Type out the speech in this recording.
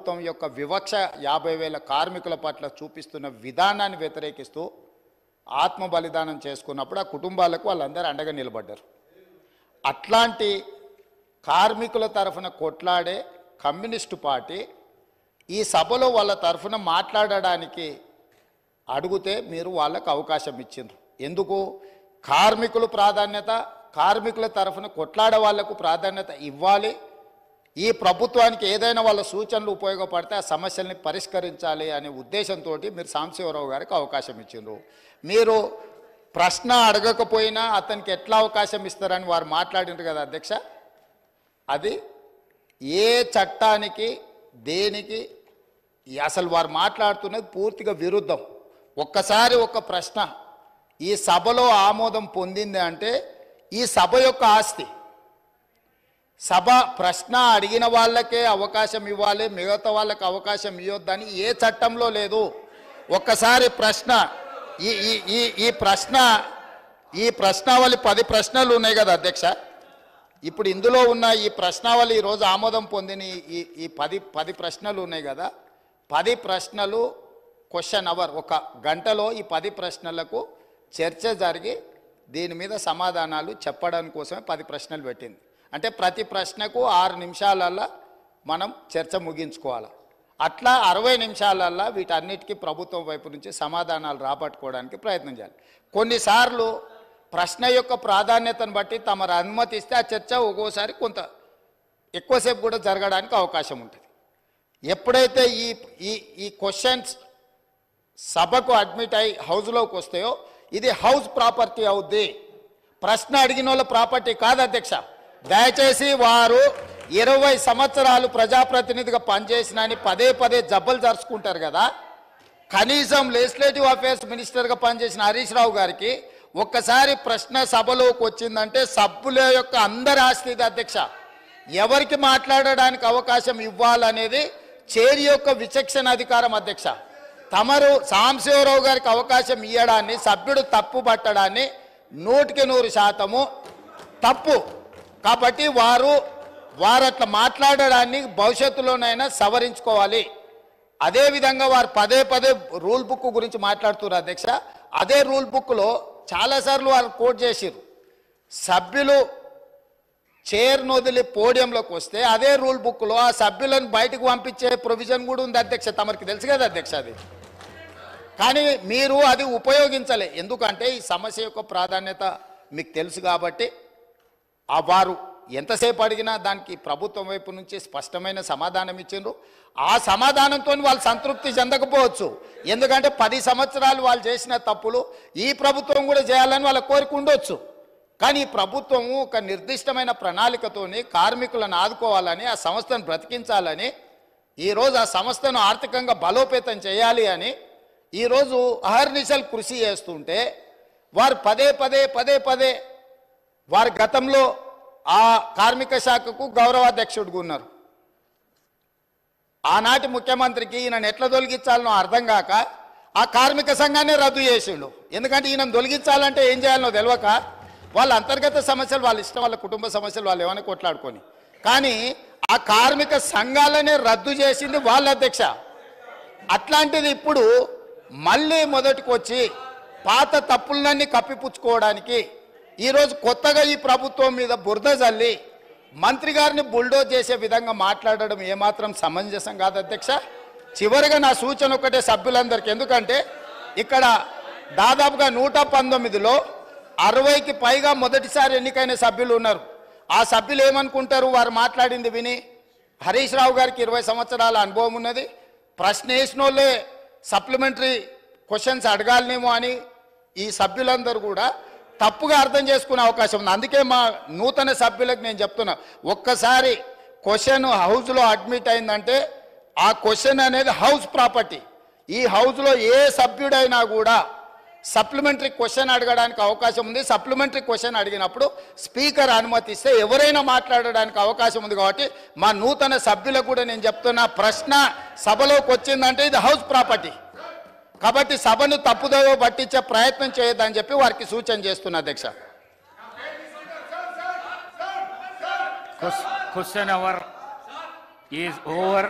ప్రభుత్వం యొక్క వివక్ష 50,000 కార్మికుల పట్ల చూపిస్తున్న విధానాన్ని వ్యతిరేకిస్తూ ఆత్మ బలిదానం చేసుకున్నప్పుడు ఆ కుటుంబాలకు వాళ్ళందరూ అండగా నిలబడ్డారు. అట్లాంటి కార్మికుల తరఫున కొట్లాడే కమ్యూనిస్టు పార్టీ ఈ సభలో వాళ్ళ తరఫున మాట్లాడడానికి అడిగితే మీరు వాళ్ళకు అవకాశం ఇచ్చిండ్రు. ఎందుకు? కార్మికులు ప్రాధాన్యత, కార్మికుల తరఫున కొట్లాడే వాళ్లకు ప్రాధాన్యత ఇవ్వాలి. ఈ ప్రభుత్వానికి ఏదైనా వాళ్ళ సూచనలు ఉపయోగపడితే ఆ సమస్యల్ని పరిష్కరించాలి అనే ఉద్దేశంతో మీరు సాంబశివరావు గారికి అవకాశం ఇచ్చిండ్రు. మీరు ప్రశ్న అడగకపోయినా అతనికి ఎట్లా అవకాశం ఇస్తారని వారు మాట్లాడిండ్రు కదా అధ్యక్ష. అది ఏ చట్టానికి దేనికి అసలు వారు మాట్లాడుతున్నది పూర్తిగా విరుద్ధం. ఒక్కసారి ఒక ప్రశ్న ఈ సభలో ఆమోదం పొందింది అంటే ఈ సభ యొక్క ఆస్తి. సభ ప్రశ్న అడిగిన వాళ్ళకే అవకాశం ఇవ్వాలి, మిగతా వాళ్ళకి అవకాశం ఇవ్వద్దని ఏ చట్టంలో లేదు. ఒక్కసారి ప్రశ్న ఈ ప్రశ్నావళి 10 ప్రశ్నలు ఉన్నాయి కదా అధ్యక్ష. ఇప్పుడు ఇందులో ఉన్న ఈ ప్రశ్నావళి ఈరోజు ఆమోదం పొందిన ఈ 10 ప్రశ్నలు ఉన్నాయి కదా. 10 ప్రశ్నలు క్వశ్చన్ అవర్, 1 గంటలో ఈ 10 ప్రశ్నలకు చర్చ జరిగి దీని మీద సమాధానాలు చెప్పడానికి కోసమే 10 ప్రశ్నలు పెట్టింది. అంటే ప్రతి ప్రశ్నకు 6 నిమిషాలల్లో మనం చర్చ ముగించుకోవాలి. అట్లా 60 నిమిషాలల్లో వీటన్నిటికీ ప్రభుత్వం వైపు నుంచి సమాధానాలు రాబట్టుకోవడానికి ప్రయత్నం చేయాలి. కొన్నిసార్లు ప్రశ్న యొక్క ప్రాధాన్యతను బట్టి తమరు అనుమతిస్తే ఆ చర్చ ఒక్కోసారి కొంత ఎక్కువసేపు కూడా జరగడానికి అవకాశం ఉంటుంది. ఎప్పుడైతే ఈ క్వశ్చన్స్ సభకు అడ్మిట్ అయి హౌస్లోకి వస్తాయో ఇది హౌస్ ప్రాపర్టీ అవుద్ది, ప్రశ్న అడిగిన వాళ్ళ ప్రాపర్టీ కాదు అధ్యక్ష. దయచేసి వారు 20 సంవత్సరాలు ప్రజాప్రతినిధిగా పనిచేసినని పదే జబ్బలు జరుచుకుంటారు కదా. కనీసం లెజిస్లేటివ్ అఫేర్స్ మినిస్టర్గా పనిచేసిన హరీష్ రావు గారికి ఒక్కసారి ప్రశ్న సభలోకి వచ్చిందంటే సభ్యుల యొక్క అందరి ఆస్తి అధ్యక్ష. ఎవరికి మాట్లాడడానికి అవకాశం ఇవ్వాలనేది చైర్ యొక్క విచక్షణ అధికారం అధ్యక్ష. తమరు సాంబశివరావు గారికి అవకాశం ఇవ్వడాన్ని సభ్యుడు తప్పు పట్టడాన్ని 100% తప్పు. కాబట్టి వారు అట్లా మాట్లాడడాన్ని భవిష్యత్తులోనైనా సవరించుకోవాలి. అదేవిధంగా వారు పదే రూల్ బుక్ గురించి మాట్లాడుతున్నారు అధ్యక్ష. అదే రూల్ బుక్లో చాలాసార్లు వారు కోట్ చేసిరు. సభ్యులు చైర్ను వదిలి పోడియంలోకి వస్తే అదే రూల్ బుక్లో ఆ సభ్యులను బయటకు పంపించే ప్రొవిజన్ కూడా ఉంది అధ్యక్ష. తమరికి తెలుసు కదా అధ్యక్ష అది. కానీ మీరు అది ఉపయోగించలే. ఎందుకంటే ఈ సమస్య యొక్క ప్రాధాన్యత మీకు తెలుసు కాబట్టి వారు ఎంతసేపు అడిగినా దానికి ప్రభుత్వం వైపు నుంచి స్పష్టమైన సమాధానం ఇచ్చిండ్రు. ఆ సమాధానంతో వాళ్ళు సంతృప్తి చెందకపోవచ్చు. ఎందుకంటే 10 సంవత్సరాలు వాళ్ళు చేసిన తప్పులు ఈ ప్రభుత్వం కూడా చేయాలని వాళ్ళ కోరిక ఉండొచ్చు. కానీ ఈ ప్రభుత్వం ఒక నిర్దిష్టమైన ప్రణాళికతోని కార్మికులను ఆదుకోవాలని, ఆ సంస్థను బ్రతికించాలని, ఈరోజు ఆ సంస్థను ఆర్థికంగా బలోపేతం చేయాలి అని ఈరోజు అహర్నిశలు కృషి చేస్తుంటే వారు పదే వారు గతంలో ఆ కార్మిక శాఖకు గౌరవాధ్యక్షుడిగా ఉన్నారు. ఆనాటి ముఖ్యమంత్రికి ఈయనను ఎట్లా తొలగించాలనో అర్థం కాక ఆ కార్మిక సంఘాన్ని రద్దు చేసిండు. ఎందుకంటే ఈయనను తొలగించాలంటే ఏం చేయాలనో తెలియక వాళ్ళ అంతర్గత సమస్యలు వాళ్ళ ఇష్టం, వాళ్ళ కుటుంబ సమస్యలు వాళ్ళు ఏమైనా కొట్లాడుకొని, కానీ ఆ కార్మిక సంఘాలనే రద్దు చేసింది వాళ్ళ అధ్యక్ష. అట్లాంటిది ఇప్పుడు మళ్ళీ మొదటికి వచ్చి పాత తప్పులన్నీ కప్పిపుచ్చుకోవడానికి ఈరోజు కొత్తగా ఈ ప్రభుత్వం మీద బురద జల్లి మంత్రి గారిని బుల్డోజ్ చేసే విధంగా మాట్లాడడం ఏమాత్రం సమంజసం కాదు అధ్యక్ష. చివరిగా నా సూచన ఒకటే సభ్యులందరికీ, ఎందుకంటే ఇక్కడ దాదాపుగా 119లో 60కి పైగా మొదటిసారి ఎన్నికైన సభ్యులు ఉన్నారు. ఆ సభ్యులు ఏమనుకుంటారు వారు మాట్లాడింది విని? హరీష్ రావు గారికి 20 సంవత్సరాల అనుభవం ఉన్నది, ప్రశ్న వేసిన వాళ్ళే సప్లిమెంటరీ క్వశ్చన్స్ అడగాలనేమో అని ఈ సభ్యులందరూ కూడా తప్పుగా అర్థం చేసుకునే అవకాశం ఉంది. అందుకే మా నూతన సభ్యులకు నేను చెప్తున్నా, ఒక్కసారి క్వశ్చన్ హౌస్లో అడ్మిట్ అయిందంటే ఆ క్వశ్చన్ అనేది హౌస్ ప్రాపర్టీ. ఈ హౌస్లో ఏ సభ్యుడైనా కూడా సప్లిమెంటరీ క్వశ్చన్ అడగడానికి అవకాశం ఉంది. సప్లిమెంటరీ క్వశ్చన్ అడిగినప్పుడు స్పీకర్ అనుమతిస్తే ఎవరైనా మాట్లాడడానికి అవకాశం ఉంది. కాబట్టి మా నూతన సభ్యులకు కూడా నేను చెప్తున్నా, ప్రశ్న సభలోకి వచ్చిందంటే ఇది హౌస్ ప్రాపర్టీ. కాబట్టి సభను తప్పుదోవ పట్టించే ప్రయత్నం చేయొద్దని చెప్పి వారికి సూచన చేస్తున్నా అధ్యక్ష. Question hour is over.